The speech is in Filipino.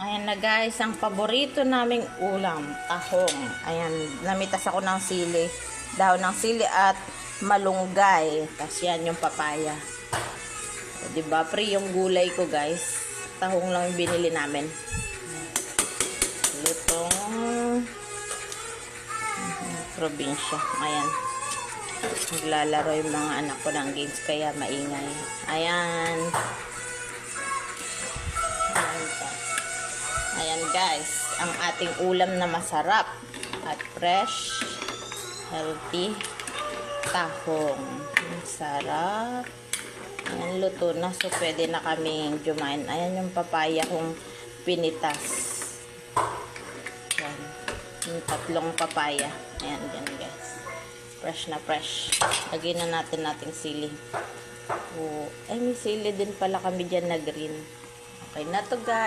Ayan na guys, ang paborito naming ulam, tahong. Ayan, namitas ako ng sili, dahon ng sili at malunggay. Tapos yan yung papaya. O, diba, pre yung gulay ko guys. Tahong lang yung binili namin. Lutong probinsya. Ayan. Naglalaro yung mga anak ko ng games kaya maingay. Ayan. Ayan guys, ang ating ulam na masarap at fresh, healthy, tahong. Sarap. Ayan, luto na. So, pwede na kaming jumain. Ayan yung papaya kong pinitas. Ayan. Yung tatlong papaya. Ayan, dyan guys. Fresh na fresh. Lagyan na nating sili. Oh, ay, may sili din pala kami dyan na green. Okay na to guys.